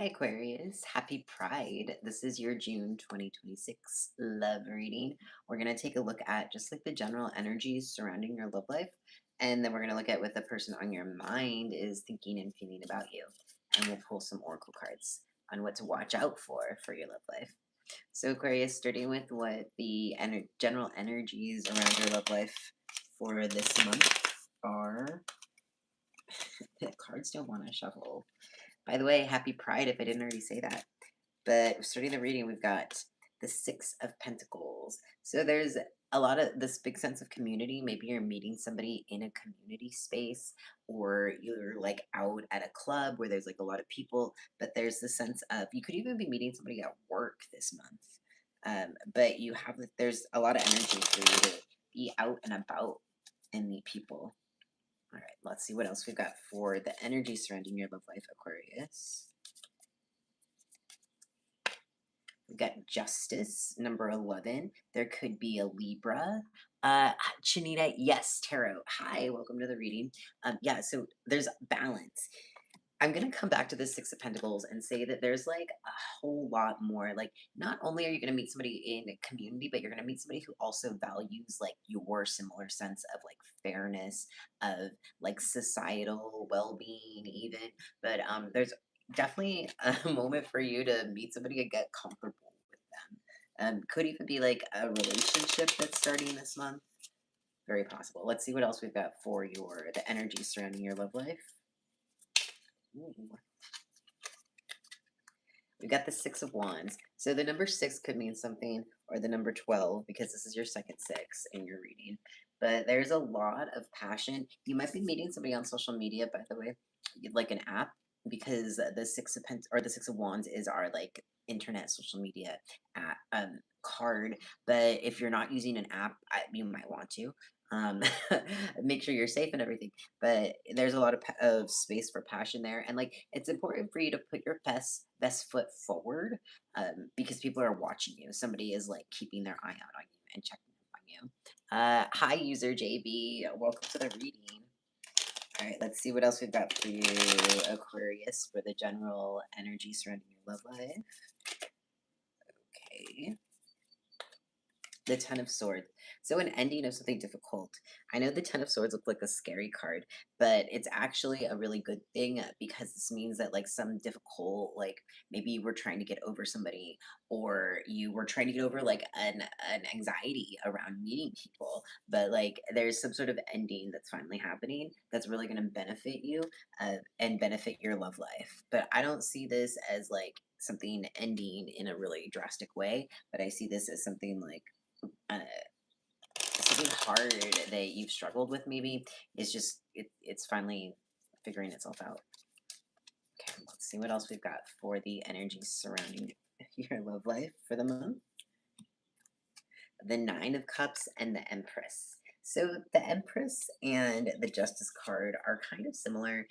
Hi, Aquarius. Happy Pride. This is your June 2026 love reading. We're going to take a look at just like the general energies surrounding your love life. And then we're going to look at what the person on your mind is thinking and feeling about you. And we'll pull some oracle cards on what to watch out for your love life. So, Aquarius, starting with what the general energies around your love life for this month are. The cards don't want to shuffle. By the way, happy Pride if I didn't already say that. But starting the reading, we've got the Six of Pentacles. So there's a lot of this big sense of community. Maybe you're meeting somebody in a community space, or you're like out at a club where there's like a lot of people, but there's the sense of you could even be meeting somebody at work this month. But you have there's a lot of energy for you to be out and about and meet people. All right, let's see what else we've got for the energy surrounding your love life, Aquarius. We've got Justice, number 11. There could be a Libra. Chinita, yes, Tarot. Hi, welcome to the reading. Yeah, so there's balance. I'm going to come back to the Six of Pentacles and say that there's like a whole lot more. Like, not only are you going to meet somebody in a community, but you're going to meet somebody who also values like your similar sense of like fairness, of like societal well being, even. But there's definitely a moment for you to meet somebody and get comfortable with them. Could even be like a relationship that's starting this month. Very possible. Let's see what else we've got for the energy surrounding your love life. Ooh. We've got the Six of Wands. So the number six could mean something, or the number 12, because this is your second six in your reading. But there's a lot of passion. You might be meeting somebody on social media, by the way, like an app, because the or the Six of Wands is our like internet social media app, card. But if you're not using an app, you might want to. Um, make sure you're safe and everything, but there's a lot of space for passion there, and like it's important for you to put your best foot forward, because people are watching you. Somebody is like keeping their eye out on you and checking up on you. Hi, user JB, welcome to the reading. All right, let's see what else we've got for you, Aquarius, for the general energy surrounding your love life. Okay, the Ten of Swords. So an ending of something difficult. I know the Ten of Swords look like a scary card, but it's actually a really good thing, because this means that like some difficult, like maybe you were trying to get over somebody, or you were trying to get over like an anxiety around meeting people, but like there's some sort of ending that's finally happening that's really going to benefit you, and benefit your love life. But I don't see this as like something ending in a really drastic way, but I see this as something like, uh, something hard that you've struggled with, maybe is just it's finally figuring itself out. Okay, let's see what else we've got for the energy surrounding your love life for the month. The Nine of Cups and the Empress. So the Empress and the Justice card are kind of similar,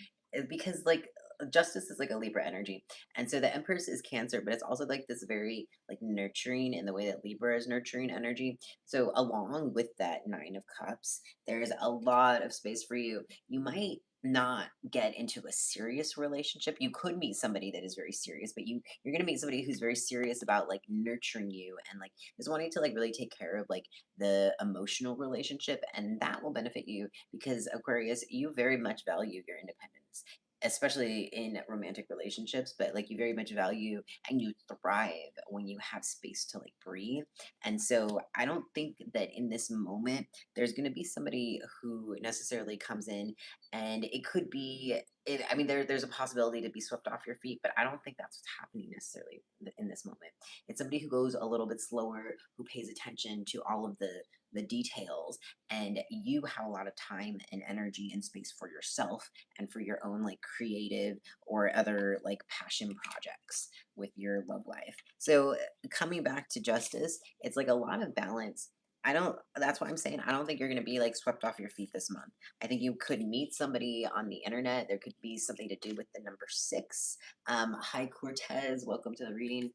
because like Justice is like a Libra energy, and so the Empress is Cancer, but it's also like this very like nurturing in the way that Libra is nurturing energy. So along with that Nine of Cups, there's a lot of space for you. You might not get into a serious relationship. You could meet somebody that is very serious, but you're going to meet somebody who's very serious about like nurturing you and like is wanting to like really take care of like the emotional relationship, and that will benefit you because Aquarius, you very much value your independence, especially in romantic relationships, but like you very much value and you thrive when you have space to like breathe. And so I don't think that in this moment there's going to be somebody who necessarily comes in, and it could be I mean, there's a possibility to be swept off your feet, but I don't think that's what's happening necessarily in this moment. It's somebody who goes a little bit slower, who pays attention to all of the details, and you have a lot of time and energy and space for yourself and for your own like creative or other like passion projects with your love life. So coming back to Justice, it's like a lot of balance. I don't That's why I'm saying I don't think you're going to be like swept off your feet this month. I think you could meet somebody on the internet. There could be something to do with the number six. Hi Cortez, welcome to the reading.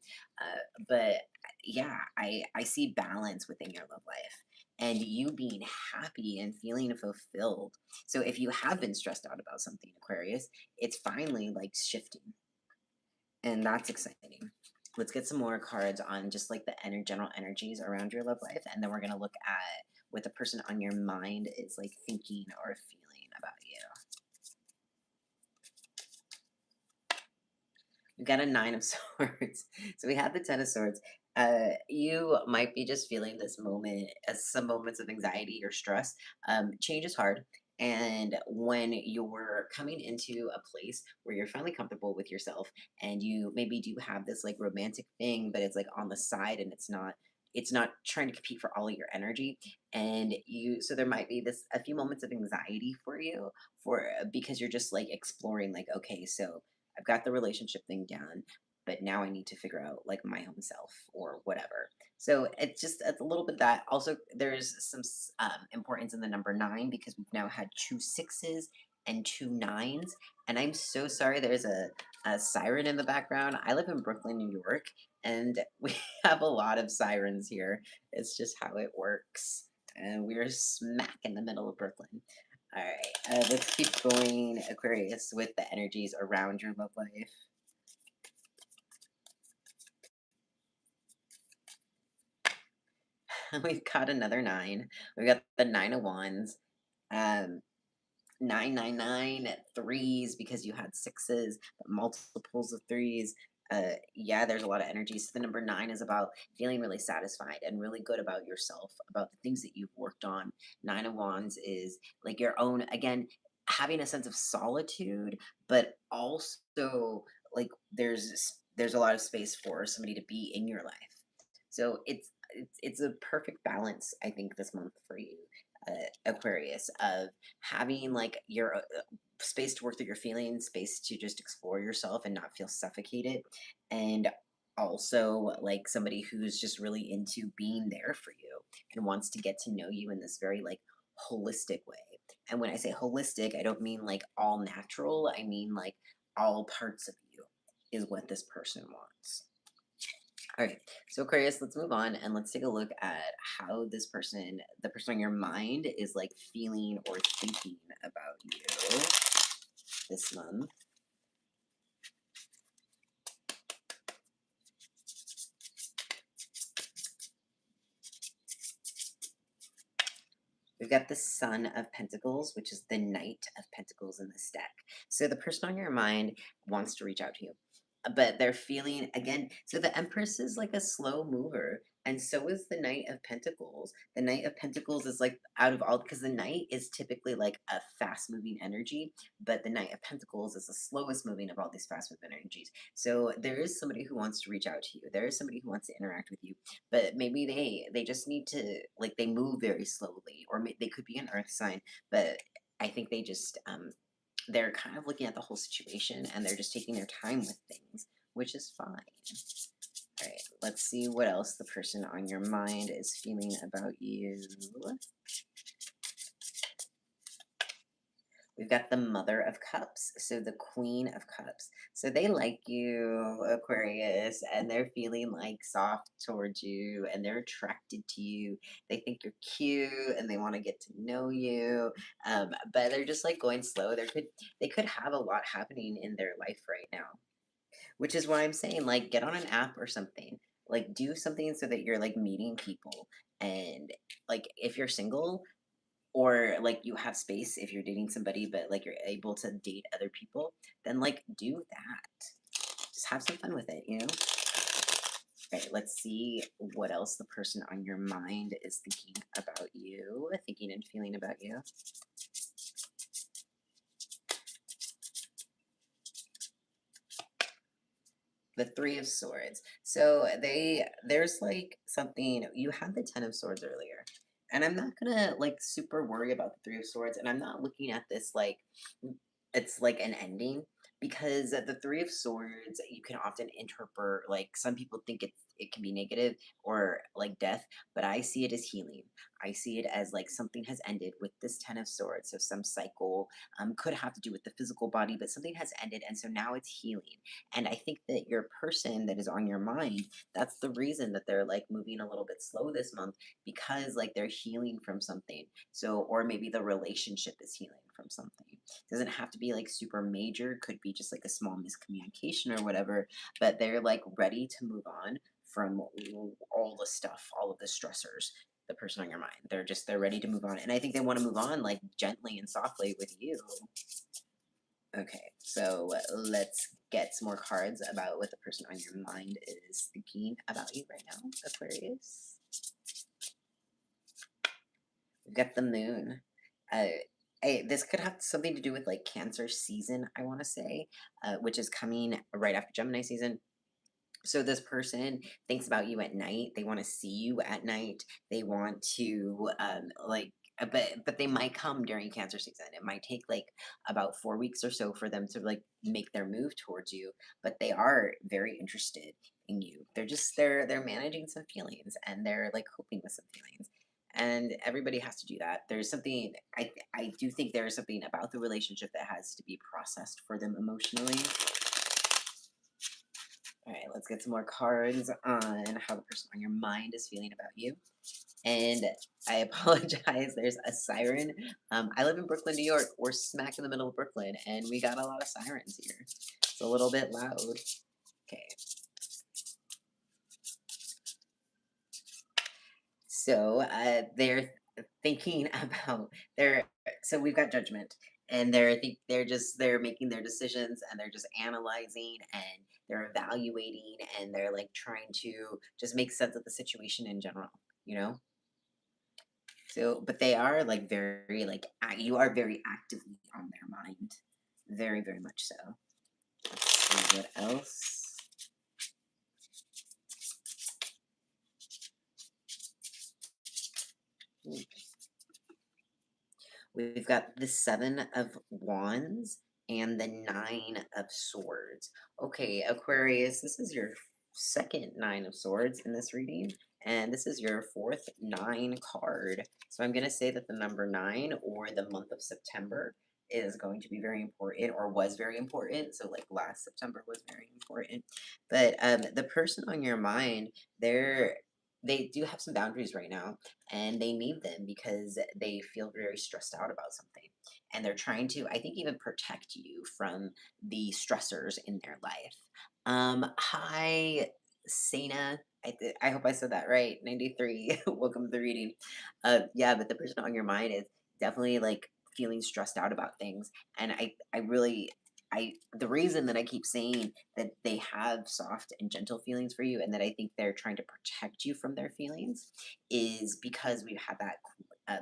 But yeah, I see balance within your love life and you being happy and feeling fulfilled. So if you have been stressed out about something, Aquarius, it's finally like shifting. and that's exciting. Let's get some more cards on just like the general energies around your love life, and then we're gonna look at what the person on your mind is like thinking or feeling about you. We got a nine of swords. So we have the ten of swords. You might be just feeling this moment as some moments of anxiety or stress. Change is hard. And when you're coming into a place where you're finally comfortable with yourself and you maybe do have this like romantic thing, but it's like on the side and it's not trying to compete for all of your energy. And you so there might be this a few moments of anxiety for you for because you're just like exploring like, okay, so I've got the relationship thing down, but now I need to figure out like my own self or whatever. So it's a little bit that. Also, there's some importance in the number nine because we've now had two sixes and two nines. And I'm so sorry, there's a siren in the background. I live in Brooklyn, New York, and we have a lot of sirens here. It's just how it works. And we're smack in the middle of Brooklyn. All right, let's keep going, Aquarius, with the energies around your love life. We've got another nine. We've got the nine of wands. Um, 999 threes because you had sixes, but multiples of threes. Yeah, there's a lot of energy. So the number nine is about feeling really satisfied and really good about yourself, about the things that you've worked on. Nine of wands is like your own, again, having a sense of solitude, but also like there's a lot of space for somebody to be in your life. So it's a perfect balance, I think, this month for you, Aquarius, of having like your space to work through your feelings, space to just explore yourself and not feel suffocated, and also like somebody who's just really into being there for you and wants to get to know you in this very like holistic way. And when I say holistic, I don't mean like all natural, I mean like all parts of you is what this person wants. All right, so Aquarius, let's move on and let's take a look at how the person on your mind, is like feeling or thinking about you this month. We've got the Sun of Pentacles, which is the Knight of Pentacles in this deck. So the person on your mind wants to reach out to you, but they're feeling again. So the Empress is like a slow mover, and so is the Knight of Pentacles. The Knight of Pentacles is like out of all because the Knight is typically like a fast moving energy, but the Knight of Pentacles is the slowest moving of all these fast moving energies. So there is somebody who wants to reach out to you. There is somebody who wants to interact with you, but maybe they just need to like they move very slowly, or they could be an earth sign, but I think they're kind of looking at the whole situation and they're just taking their time with things, which is fine. All right, let's see what else the person on your mind is feeling about you. We've got the Mother of Cups, so the Queen of Cups. So they like you, Aquarius, and they're feeling like soft towards you and they're attracted to you. They think you're cute and they want to get to know you. But they're just like going slow. They could have a lot happening in their life right now, which is why I'm saying like get on an app or something. Like do something so that you're like meeting people, and like if you're single, or like you have space if you're dating somebody but like you're able to date other people, then like do that, just have some fun with it, you know. Okay, let's see what else the person on your mind is thinking about you, thinking and feeling about you. The Three of Swords. So there's like something, you had the Ten of Swords earlier. And I'm not gonna like super worry about the Three of Swords, and I'm not looking at this like it's like an ending, because the Three of Swords you can often interpret like some people think it can be negative or like death, but I see it as healing. I see it as like something has ended with this Ten of Swords. So some cycle could have to do with the physical body, but something has ended, and so now it's healing. And I think that your person that is on your mind, that's the reason that they're like moving a little bit slow this month, because like they're healing from something. So, or maybe the relationship is healing from something. Doesn't have to be like super major, could be just like a small miscommunication or whatever, but they're like ready to move on from all the stuff, all of the stressors, the person on your mind. They're ready to move on. And I think they want to move on like gently and softly with you. Okay, so let's get some more cards about what the person on your mind is thinking about you right now, Aquarius. We've got the moon. Uh, this could have something to do with like Cancer season, I want to say, which is coming right after Gemini season. So this person thinks about you at night. They want to see you at night. They want to like but they might come during Cancer season. It might take like about 4 weeks or so for them to like make their move towards you, but they are very interested in you. They're managing some feelings and they're like hoping with some feelings. And everybody has to do that. There's something I do think there is something about the relationship that has to be processed for them emotionally. All right, let's get some more cards on how the person on your mind is feeling about you. And I apologize, there's a siren. I live in Brooklyn, New York. We're smack in the middle of Brooklyn, and we got a lot of sirens here. It's a little bit loud. Okay, so they're thinking about their. So we've got judgment, and they're making their decisions, and they're just analyzing, and they're evaluating, and they're like trying to just make sense of the situation in general. You know. So, but they are like very like you are very actively on their mind, very very much so. Let's see what else. We've got the Seven of Wands and the Nine of Swords. Okay, Aquarius, this is your second Nine of Swords in this reading, and this is your fourth nine card. So I'm going to say that the number nine or the month of September is going to be very important or was very important. So, like last September was very important. But the person on your mind, they do have some boundaries right now and they need them because they feel very stressed out about something and they're trying to I think even protect you from the stressors in their life. Hi Sana, I hope I said that right. 93. Welcome to the reading. Yeah, but the person on your mind is definitely like feeling stressed out about things and I really the reason that I keep saying that they have soft and gentle feelings for you and that I think they're trying to protect you from their feelings is because we've had that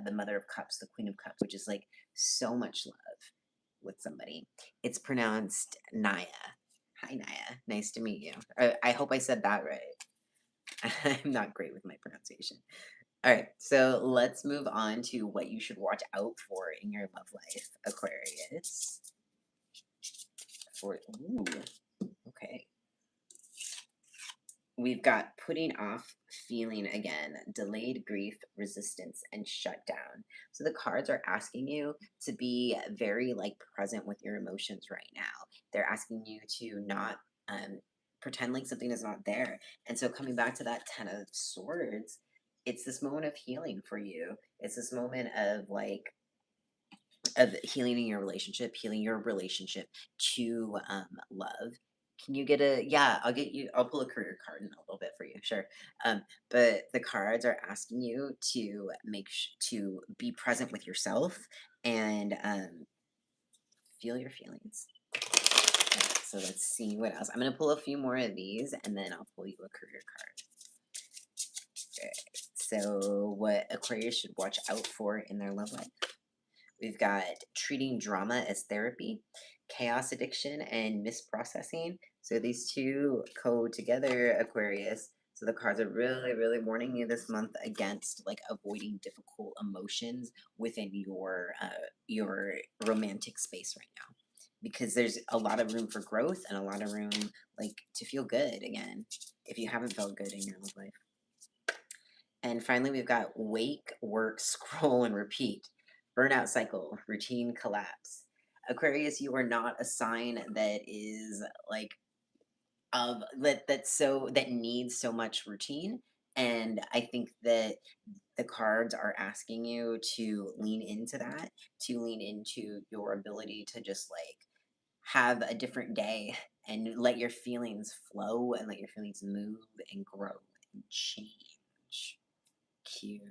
the Mother of Cups, the Queen of Cups, which is like so much love with somebody. It's pronounced Naya. Hi Naya, nice to meet you. I hope I said that right. I'm not great with my pronunciation. All right, so let's move on to what you should watch out for in your love life, Aquarius. For ooh, okay. We've got putting off, feeling again, delayed grief, resistance, and shutdown. So the cards are asking you to be very like present with your emotions right now. They're asking you to not pretend like something is not there. And so coming back to that Ten of Swords, it's this moment of healing for you. It's this moment of healing in your relationship, healing your relationship to love. Can you get a yeah, I'll pull a career card in a little bit for you, sure. But the cards are asking you to to be present with yourself and feel your feelings. Alright, so let's see what else. I'm gonna pull a few more of these and then I'll pull you a career card. Okay. So what Aquarius should watch out for in their love life. We've got treating drama as therapy, chaos addiction, and misprocessing. So these two go together, Aquarius. So the cards are really, really warning you this month against like avoiding difficult emotions within your romantic space right now, because there's a lot of room for growth and a lot of room like to feel good again if you haven't felt good in your love life. And finally, we've got wake, work, scroll, and repeat. Burnout cycle, routine collapse. Aquarius, you are not a sign that is like that needs so much routine. And I think that the cards are asking you to lean into that, to lean into your ability to just like have a different day and let your feelings flow and let your feelings move and grow and change. Cute.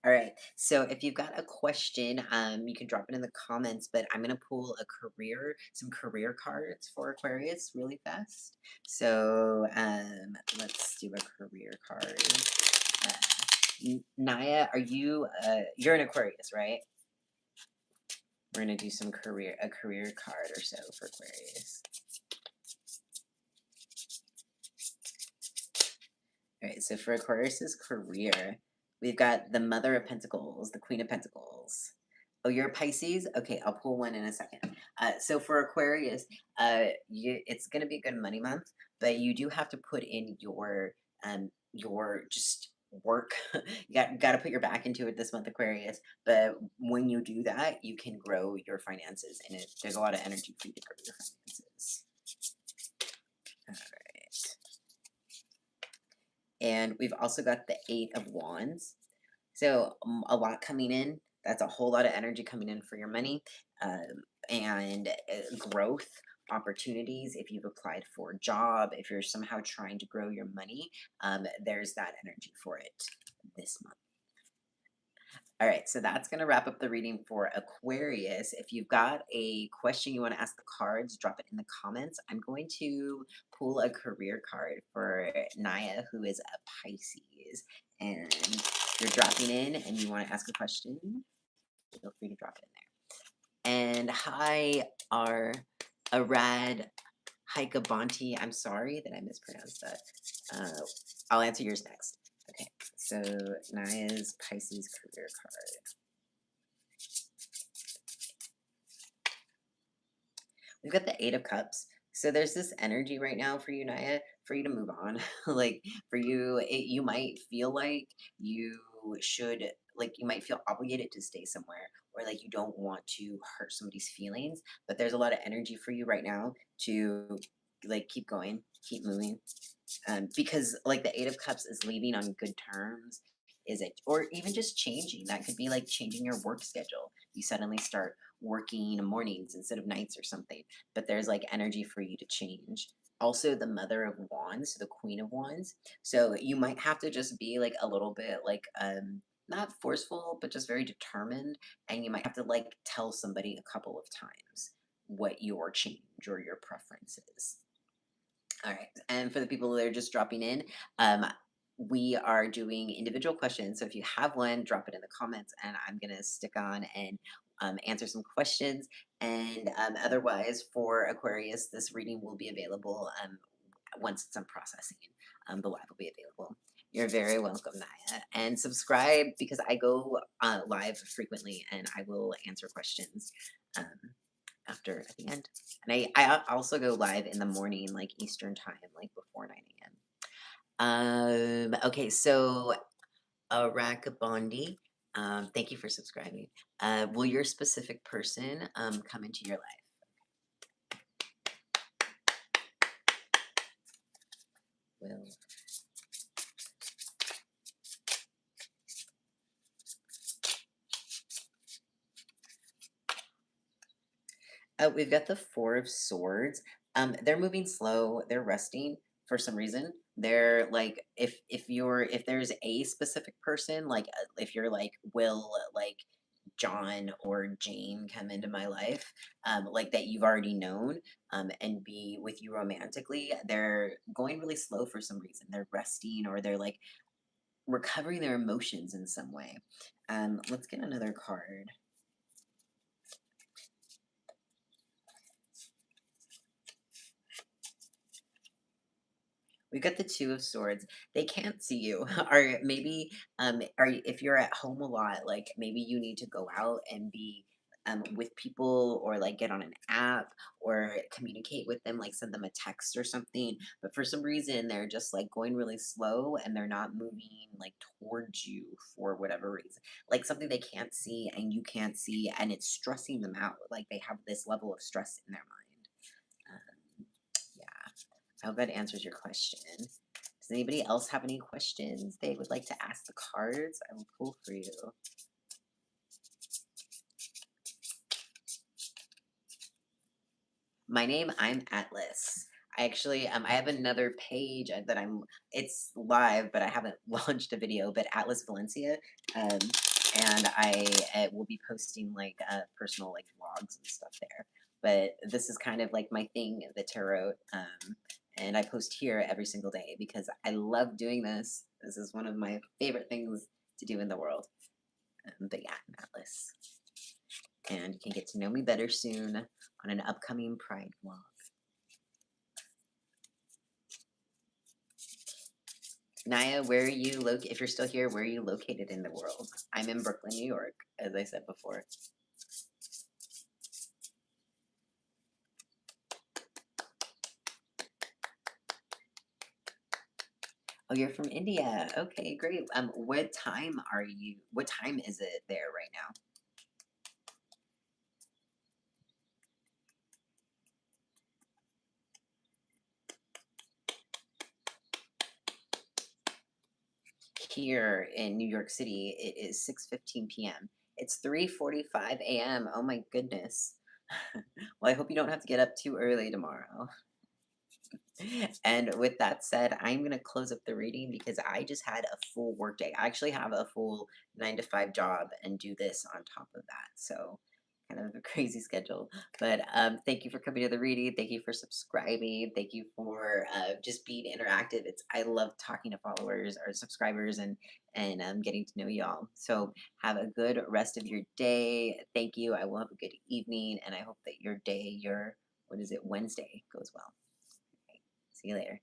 All right. So if you've got a question, you can drop it in the comments, but I'm gonna pull some career cards for Aquarius really fast. So let's do a career card. Uh, Naya, you're an Aquarius, right? We're gonna do a career card or so for Aquarius. All right, so for Aquarius's career, we've got the Mother of Pentacles, the Queen of Pentacles. Oh, you're a Pisces? Okay, I'll pull one in a second. So for Aquarius, it's gonna be a good money month, but you do have to put in your just work. You got to put your back into it this month, Aquarius. But when you do that, you can grow your finances, and there's a lot of energy for you to grow your finances. All right. And we've also got the Eight of Wands. So a lot coming in. That's a whole lot of energy coming in for your money and growth opportunities. If you've applied for a job, if you're somehow trying to grow your money, there's that energy for it this month. All right, so that's going to wrap up the reading for Aquarius. If you've got a question you want to ask the cards, drop it in the comments. I'm going to pull a career card for Naya, who is a Pisces. And if you're dropping in and you want to ask a question, feel free to drop it in there. And hi, our Arad Haikabonti. I'm sorry that I mispronounced that. I'll answer yours next. Okay, so Naya's Pisces career card. We've got the Eight of Cups. So there's this energy right now for you, Naya, for you to move on. Like for you, you might feel like you should, like you might feel obligated to stay somewhere, or like you don't want to hurt somebody's feelings. But there's a lot of energy for you right now to like keep going, keep moving, because like the Eight of Cups is leaving on good terms. Is it, or even just changing? That could be like changing your work schedule. You suddenly start working mornings instead of nights or something. But there's like energy for you to change. Also, the Mother of Wands, the Queen of Wands. So you might have to just be like a little bit like not forceful, but just very determined. And you might have to like tell somebody a couple of times what your change or your preference is. All right. And for the people that are just dropping in, we are doing individual questions. So if you have one, drop it in the comments and I'm going to stick on and answer some questions. And otherwise, for Aquarius, this reading will be available once it's on processing. The live will be available. You're very welcome, Naya. And subscribe because I go live frequently and I will answer questions. Um, After at the end. And I also go live in the morning, like Eastern time, like before 9 a.m. Okay, so Arakabondi, thank you for subscribing. Will your specific person come into your life? Will. We've got the Four of Swords. They're moving slow. They're resting for some reason. They're like, if there's a specific person, like if you're like, will like John or Jane come into my life, like that you've already known, and be with you romantically, they're going really slow for some reason. They're resting or they're like recovering their emotions in some way. Let's get another card. We got the Two of Swords. They can't see you. Or maybe if you're at home a lot, like maybe you need to go out and be with people or like get on an app or communicate with them, like send them a text or something. But for some reason, they're just like going really slow and they're not moving like towards you for whatever reason. Like something they can't see and you can't see, and it's stressing them out. Like they have this level of stress in their mind. Yeah. I hope that answers your question. Does Does anybody else have any questions they would like to ask the cards? I will pull for you. My name, I'm Atlas. I actually, I have another page that it's live, but I haven't launched a video, but Atlas Valencia. Um, and I will be posting like personal like vlogs and stuff there. But this is kind of like my thing, the tarot. And I post here every single day because I love doing this. This is one of my favorite things to do in the world. But yeah, I'm Atlas. And you can get to know me better soon on an upcoming Pride vlog. Naya, where are you if you're still here, where are you located in the world? I'm in Brooklyn, New York, as I said before. Oh, you're from India. Okay, great. What time is it there right now? Here in New York City, it is 6:15 p.m. It's 3:45 a.m. Oh my goodness. Well, I hope you don't have to get up too early tomorrow. And with that said, I'm going to close up the reading because I just had a full workday. I actually have a full 9 to 5 job and do this on top of that. So, kind of a crazy schedule. But thank you for coming to the reading. Thank you for subscribing. Thank you for just being interactive. I love talking to followers or subscribers and getting to know y'all. So, have a good rest of your day. Thank you. I will have a good evening, and I hope that your day, your what is it, Wednesday, goes well. See you later.